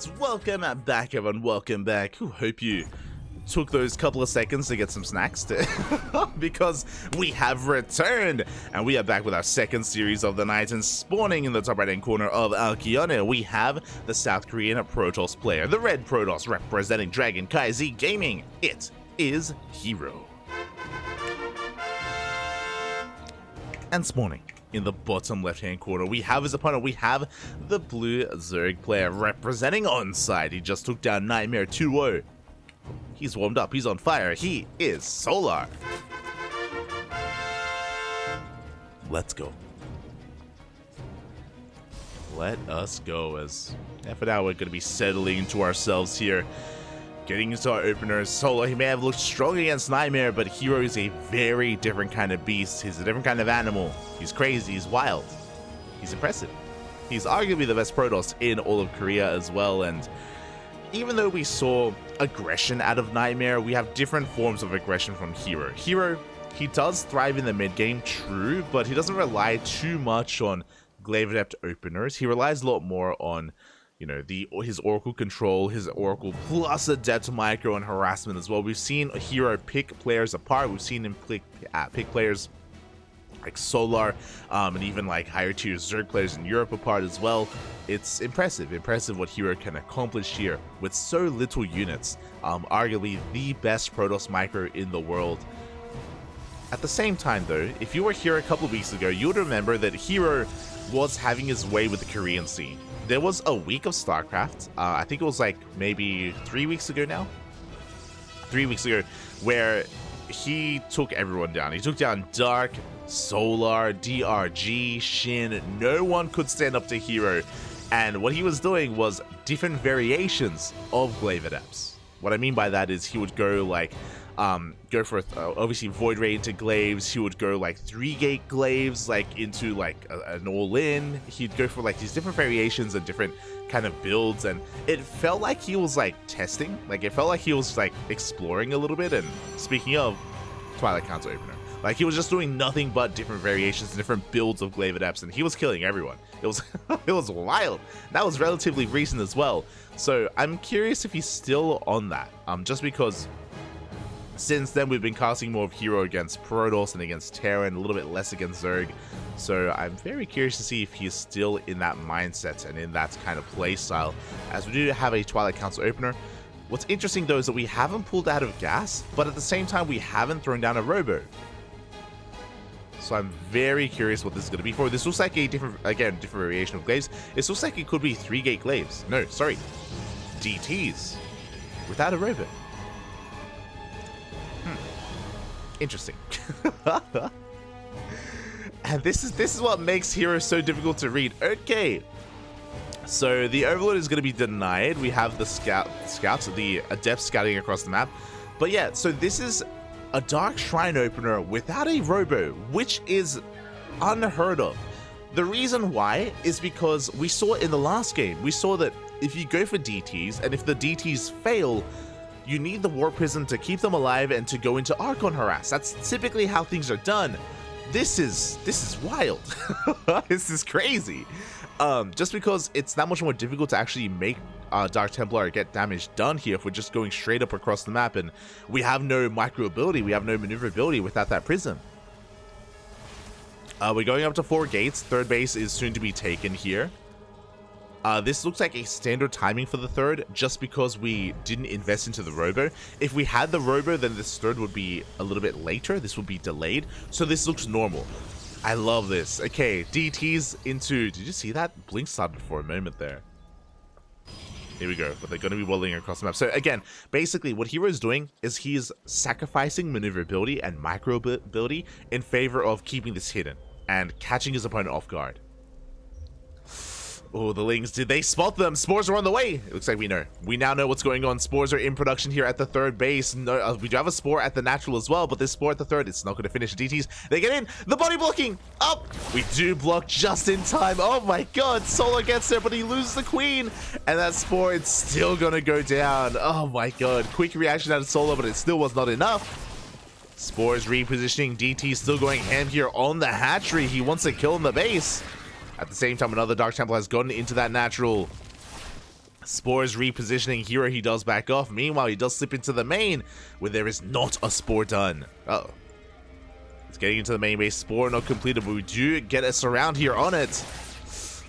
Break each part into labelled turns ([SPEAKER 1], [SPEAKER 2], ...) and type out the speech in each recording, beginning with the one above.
[SPEAKER 1] Alright, welcome back everyone, welcome back. Hope you took those couple of seconds to get some snacks because we have returned and we are back with our second series of the night, and spawning in the top right hand corner of Alkione we have the South Korean Protoss player, the red Protoss representing Dragon KZ Gaming. It is herO. And spawning in the bottom left-hand corner, we have his opponent. We have the blue Zerg player representing Onside. He just took down Nightmare 2-0. He's warmed up. He's on fire. He is Solar. Let's go. Let us go. As for now, we're going to be settling into ourselves here. Getting into our openers. Solar, he may have looked strong against Nightmare, but herO is a very different kind of beast. He's a different kind of animal. He's crazy. He's wild. He's impressive. He's arguably the best Protoss in all of Korea as well. And even though we saw aggression out of Nightmare, we have different forms of aggression from herO. herO, he does thrive in the mid game, true, but he doesn't rely too much on Glaive Adept openers. He relies a lot more on, you know, his Oracle control, his Oracle plus Adept micro and harassment as well. We've seen herO pick players apart. We've seen him pick players like Solar, and even like higher tier Zerg players in Europe apart as well. It's impressive what herO can accomplish here with so little units. Arguably the best Protoss micro in the world. At the same time though, if you were here a couple of weeks ago, you would remember that herO was having his way with the Korean scene. There was a week of StarCraft, I think it was like maybe 3 weeks ago now? 3 weeks ago, where he took everyone down. He took down Dark, Solar, DRG, Shin. No one could stand up to herO. And what he was doing was different variations of Glaive Adepts. What I mean by that is he would go like, go for obviously Void Ray into Glaives. He would go like 3-gate Glaives like into like an all-in. He'd go for like these different variations and different kind of builds, and it felt like he was like testing. Like it felt like he was like exploring a little bit. And speaking of Twilight Counter Opener, like he was just doing nothing but different variations and different builds of Glaive Adepts, and he was killing everyone. It was it was wild. That was relatively recent as well. So I'm curious if he's still on that. Just because since then we've been casting more of herO against Protoss and against Terra, and a little bit less against Zerg. So I'm very curious to see if he is still in that mindset and in that kind of play style, as we do have a Twilight Council opener. What's interesting though is that we haven't pulled out of gas, but at the same time we haven't thrown down a robo. So I'm very curious what this is going to be for. This looks like a different variation of Glaives. It looks like it could be 3-gate Glaives. No, sorry, DTs without a robo. Interesting. And this is what makes herO so difficult to read. Okay, so the Overlord is going to be denied. We have the scouts, the Adepts scouting across the map. But yeah, so this is a Dark Shrine opener without a robo, which is unheard of. The reason why is because we saw in the last game, we saw that if you go for DTs, and if the DTs fail, you need the War Prism to keep them alive and to go into Archon Harass. That's typically how things are done. This is wild. This is crazy. Just because it's that much more difficult to actually make Dark Templar get damage done here if we're just going straight up across the map, and we have no micro ability, we have no maneuverability without that prism. We're going up to 4 gates. Third base is soon to be taken here. This looks like a standard timing for the third, just because we didn't invest into the robo. If we had the robo, then this third would be a little bit later. This would be delayed. So this looks normal. I love this. Okay, DTs into... Did you see that? Blink started for a moment there. Here we go. But they're going to be waddling across the map. So again, basically what herO is doing is he's sacrificing maneuverability and micro ability in favor of keeping this hidden and catching his opponent off guard. Oh, the Lings, did they spot them? Spores are on the way. It looks like we know. We now know what's going on. Spores are in production here at the third base. No, we do have a Spore at the natural as well, but this Spore at the third, it's not going to finish. DTs, they get in. The body blocking. Up. We do block just in time. Oh my god. Solar gets there, but he loses the Queen. And that Spore, it's still going to go down. Oh my god. Quick reaction out of Solar, but it still was not enough. Spores repositioning. DT still going ham here on the hatchery. He wants to kill in the base. At the same time, another Dark Templar has gotten into that natural. Spores repositioning. herO, he does back off. Meanwhile, he does slip into the main, where there is not a Spore done. Uh-oh. It's getting into the main base. Spore not completed, but we do get a surround here on it.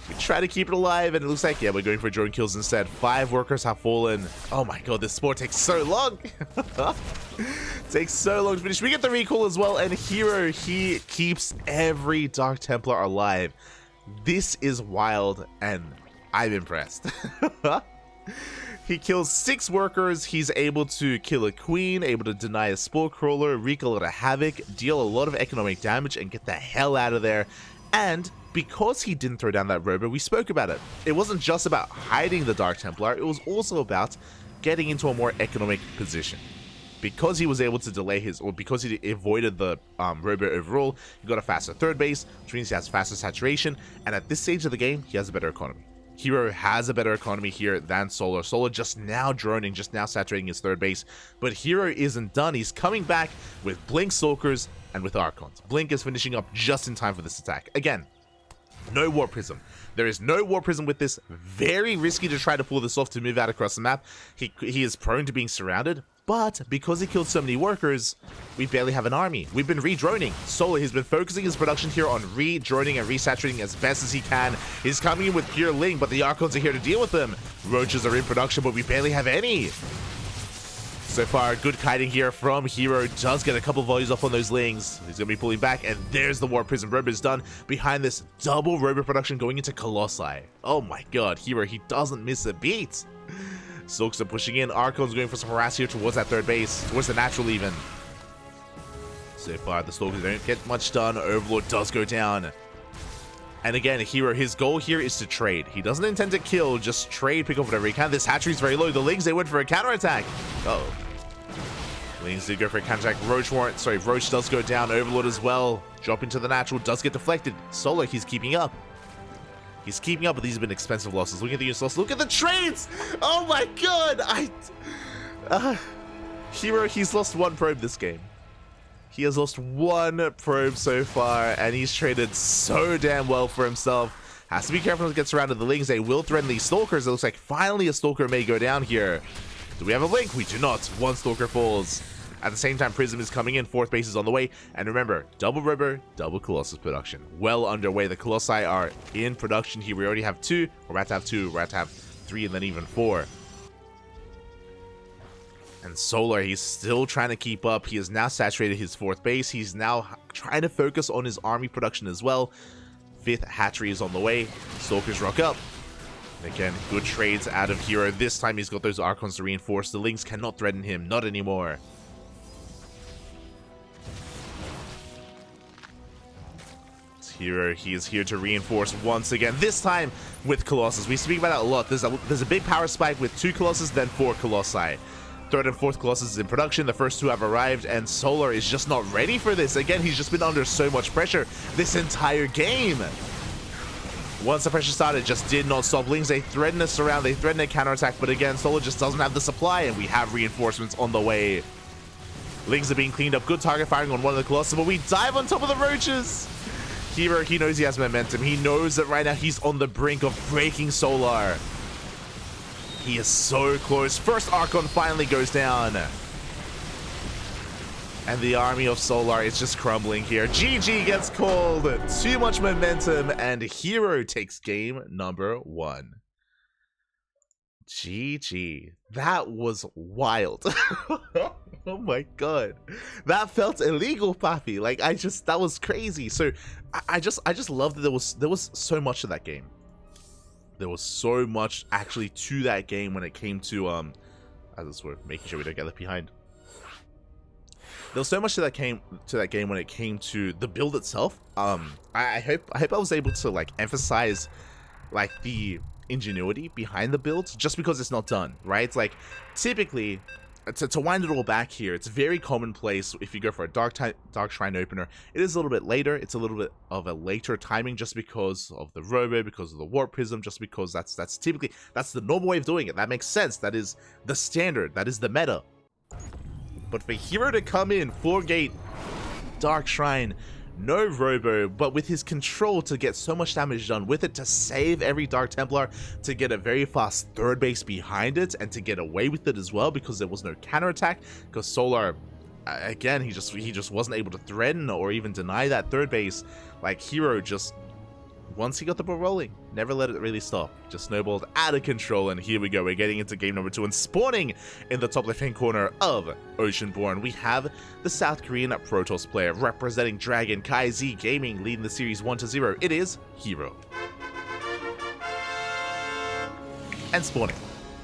[SPEAKER 1] We try to keep it alive, and it looks like, yeah, we're going for drone kills instead. 5 workers have fallen. Oh my god, this Spore takes so long. Takes so long to finish. We get the recall as well, and herO, he keeps every Dark Templar alive. This is wild, and I'm impressed. He kills 6 workers. He's able to kill a queen, able to deny a spore crawler, wreak a lot of havoc, deal a lot of economic damage, and get the hell out of there. And because he didn't throw down that robo, we spoke about it. It wasn't just about hiding the Dark Templar, it was also about getting into a more economic position. Because he was able to delay his, or because he avoided the robo overall, he got a faster third base, which means he has faster saturation, and at this stage of the game, he has a better economy. herO has a better economy here than Solar. Solar just now droning, just now saturating his third base, but herO isn't done. He's coming back with Blink Stalkers and with Archons. Blink is finishing up just in time for this attack. Again, no Warp Prism. There is no Warp Prism with this. Very risky to try to pull this off to move out across the map. He is prone to being surrounded, but because he killed so many workers, we barely have an army. We've been re-droning. Solar, he's been focusing his production here on re-droning and resaturating as best as he can. He's coming in with pure Ling, but the Archons are here to deal with them. Roaches are in production, but we barely have any. So far, good kiting here from herO. Does get a couple volleys off on those Lings. He's going to be pulling back, and there's the Warp Prism. Robo is done. Behind this, double Robo production going into Colossi. Oh my god, herO, he doesn't miss a beat. Silks are pushing in. Archon's going for some harass here towards that third base, towards the natural even. So far, the Stalkers don't get much done. Overlord does go down. And again, herO, his goal here is to trade. He doesn't intend to kill, just trade, pick up whatever he can. This hatchery's very low. The Lings, they went for a counterattack. Uh-oh. Lings did go for a counterattack. Roach does go down. Overlord as well. Drop into the natural, does get deflected. Solar, he's keeping up. He's keeping up, but these have been expensive losses. Look at the unit loss. Look at the trades! Oh my god! herO, he's lost 1 probe this game. He has lost 1 probe so far, and he's traded so damn well for himself. Has to be careful when he gets surrounded. The Lings, they will threaten these Stalkers. It looks like finally a Stalker may go down here. Do we have a link? We do not. 1 Stalker falls. At the same time, Prism is coming in. 4th base is on the way. And remember, double Robo, double Colossus production. Well underway. The Colossi are in production here. We already have 2. We're about to have 2. We're about to have 3 and then even 4. And Solar, he's still trying to keep up. He has now saturated his 4th base. He's now trying to focus on his army production as well. 5th hatchery is on the way. Stalkers rock up. And again, good trades out of herO. This time he's got those Archons to reinforce. The Lings cannot threaten him. Not anymore. herO, he is here to reinforce once again, this time with Colossus. We speak about that a lot. There's a big power spike with 2 Colossus, then 4 Colossi. 3rd and 4th Colossus is in production. The first 2 have arrived, and Solar is just not ready for this. Again, he's just been under so much pressure this entire game. Once the pressure started, it just did not stop. Lings, they threaten us around, they threaten a counterattack, but again, Solar just doesn't have the supply, and we have reinforcements on the way. Lings are being cleaned up. Good target firing on one of the Colossus, but we dive on top of the Roaches. herO, he knows he has momentum. He knows that right now he's on the brink of breaking Solar. He is so close. First Archon finally goes down. And the army of Solar is just crumbling here. GG gets called. Too much momentum, and herO takes game number 1. GG. That was wild. Oh my god. That felt illegal, Papi. Like, that was crazy. So I just love that there was so much to that game. There was so much actually to that game when it came to as we're making sure we don't get left behind. There was so much to that game when it came to the build itself. I hope I was able to like emphasize like the ingenuity behind the build, just because it's not done right. It's like typically to wind it all back here, it's very commonplace if you go for a dark shrine opener. It is a little bit later. It's a little bit of a later timing just because of the robo, because of the warp prism, just because that's typically the normal way of doing it. That makes sense. That is the standard. That is the meta. But for herO to come in 4 gate dark shrine no robo, but with his control to get so much damage done with it, to save every Dark Templar, to get a very fast third base behind it, and to get away with it as well because there was no counterattack, because Solar, again, he just wasn't able to threaten or even deny that third base. Like, herO just, once he got the ball rolling, never let it really stop. Just snowballed out of control, and here we go. We're getting into game number 2, and spawning in the top left-hand corner of Oceanborn, we have the South Korean Protoss player representing Dragon KZ Gaming, leading the series 1-0. It is herO. And spawning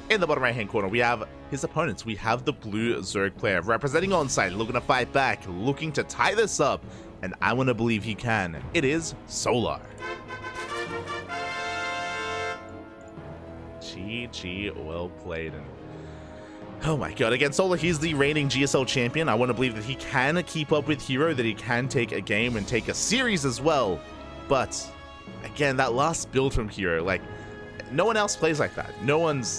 [SPEAKER 1] in the bottom right-hand corner, we have his opponents. We have the blue Zerg player representing Onside, looking to fight back, looking to tie this up, and I want to believe he can. It is Solar. GG, well played. And oh my god, again, Solar, he's the reigning GSL champion. I want to believe that he can keep up with herO, that he can take a game and take a series as well. But again, that last build from herO, like, no one else plays like that.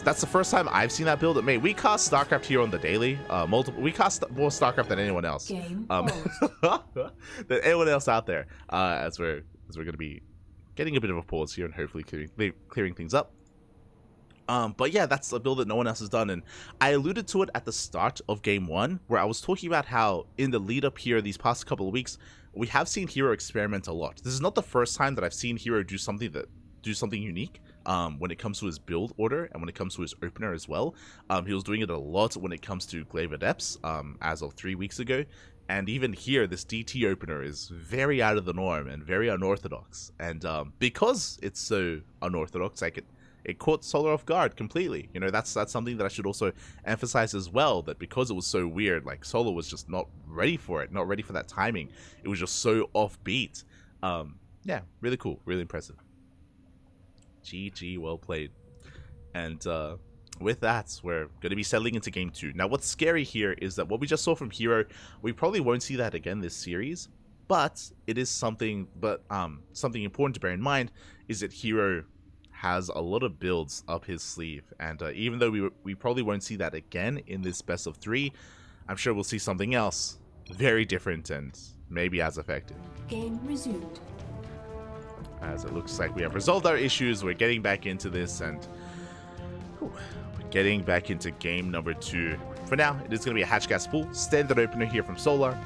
[SPEAKER 1] That's the first time I've seen that build. Mate, we cast StarCraft here on the daily. We cast more StarCraft than anyone else.
[SPEAKER 2] Game
[SPEAKER 1] than anyone else out there. As we're going to be getting a bit of a pause here and hopefully clearing things up. But yeah, that's a build that no one else has done, and I alluded to it at the start of game 1, where I was talking about how in the lead up here these past couple of weeks, we have seen herO experiment a lot. This is not the first time that I've seen herO do something unique when it comes to his build order and when it comes to his opener as well. He was doing it a lot when it comes to Glaive Adepts as of 3 weeks ago, and even here this DT opener is very out of the norm and very unorthodox, and because it's so unorthodox, it caught Solar off guard completely. You know, that's something that I should also emphasize as well, that because it was so weird, like, Solar was just not ready for it, not ready for that timing. It was just so offbeat. Yeah, really cool, really impressive. GG, well played. And with that, we're going to be settling into game 2. Now, what's scary here is that what we just saw from herO, we probably won't see that again this series, but it is something important to bear in mind is that herO has a lot of builds up his sleeve, and even though we probably won't see that again in this best of 3, I'm sure we'll see something else very different and maybe as effective.
[SPEAKER 2] Game resumed.
[SPEAKER 1] As it looks like we have resolved our issues, we're getting back into this, and we're getting back into game number 2. For now, it is going to be a Hatchgas full standard opener here from Solar.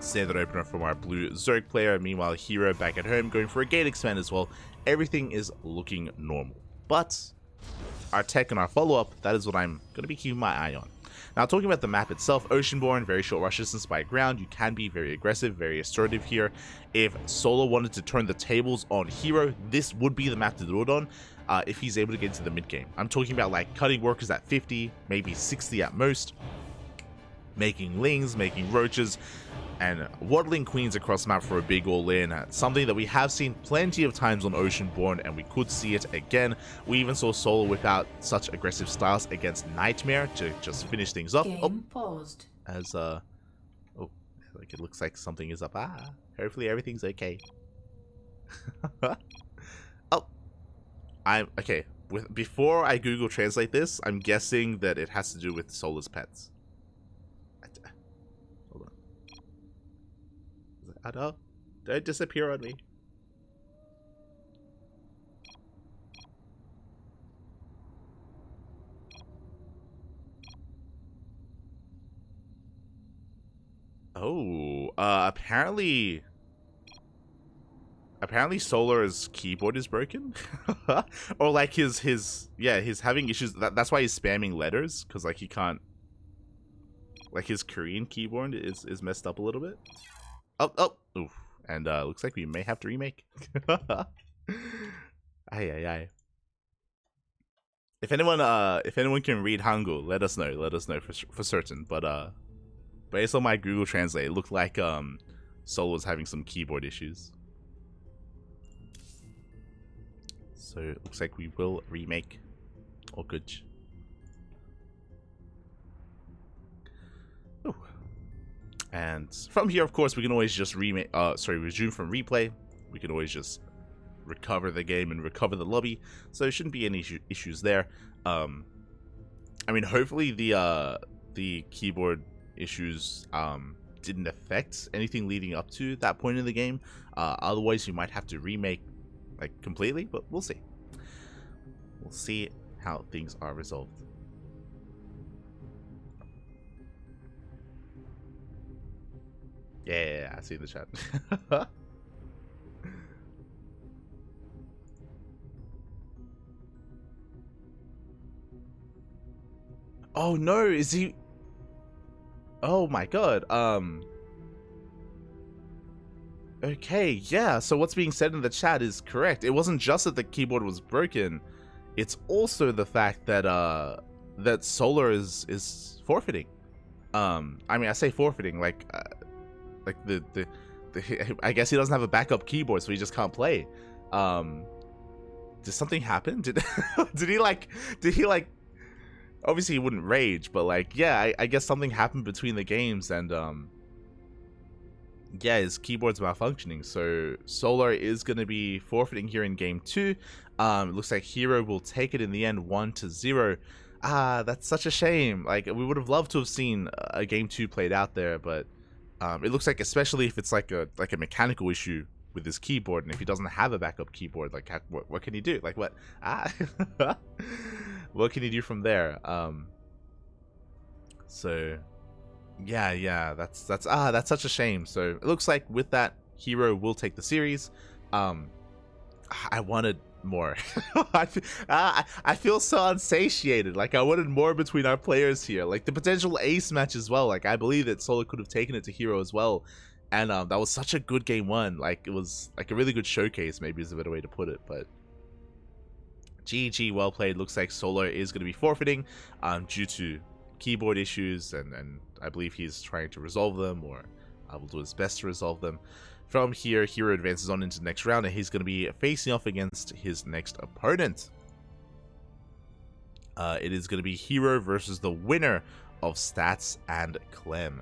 [SPEAKER 1] Standard opener from our blue Zerg player. Meanwhile, herO back at home going for a gate expand as well. Everything is looking normal. But our tech and our follow-up, that is what I'm going to be keeping my eye on. Now, talking about the map itself, Oceanborn, very short rush distance by ground. You can be very aggressive, very assertive here. If Solar wanted to turn the tables on herO, this would be the map to do it on if he's able to get into the mid game. I'm talking about like cutting workers at 50, maybe 60 at most, making lings, making roaches, and waddling queens across map for a big all-in. Something that we have seen plenty of times on Oceanborn, and we could see it again. We even saw Solar whip out such aggressive styles against Nightmare to just finish things off.
[SPEAKER 2] Game paused.
[SPEAKER 1] As like it looks like something is up. Hopefully everything's okay. I'm okay. Before I Google translate this, I'm guessing that it has to do with Solar's pets. Don't disappear on me. Oh, apparently Solar's keyboard is broken. Or like he's having issues. That's why he's spamming letters, because like he can't, like his Korean keyboard is messed up a little bit. Oof. And looks like we may have to remake. Aye. If anyone can read Hangul, let us know for certain. But based on my Google Translate, it looked like Solar was having some keyboard issues. So it looks like we will remake. All good. Ooh. And from here, of course, we can always just resume from replay. We can always just recover the game and recover the lobby, so there shouldn't be any issues there. I mean, hopefully the keyboard issues didn't affect anything leading up to that point in the game. Otherwise, you might have to remake like completely, but we'll see. We'll see how things are resolved. Yeah, I see the chat. Oh no, is he? Oh my god. Okay, yeah. So what's being said in the chat is correct. It wasn't just that the keyboard was broken. It's also the fact that that Solar is forfeiting. I mean, I say forfeiting like the I guess he doesn't have a backup keyboard, so he just can't play. Did something happen? Did did he like obviously he wouldn't rage, but like yeah, I guess something happened between the games, and yeah, his keyboard's malfunctioning, so Solar is going to be forfeiting here in game 2. It looks like herO will take it in the end 1-0. That's such a shame. Like, we would have loved to have seen a game 2 played out there, but it looks like, especially if it's like a mechanical issue with his keyboard, and if he doesn't have a backup keyboard, like what can he do? Like what? What can he do from there? So yeah, that's such a shame. So it looks like with that, herO will take the series. I wanted more. I feel so unsatiated. Like, I wanted more between our players here. Like, the potential ace match as well. Like, I believe that Solar could have taken it to herO as well. And that was such a good game 1. Like, it was like a really good showcase, maybe is a better way to put it. But GG, well played. Looks like Solar is going to be forfeiting due to keyboard issues, and I believe he's trying to resolve them, or will do his best to resolve them. From here, herO advances on into the next round, and he's going to be facing off against his next opponent. It is going to be herO versus the winner of Stats and Clem.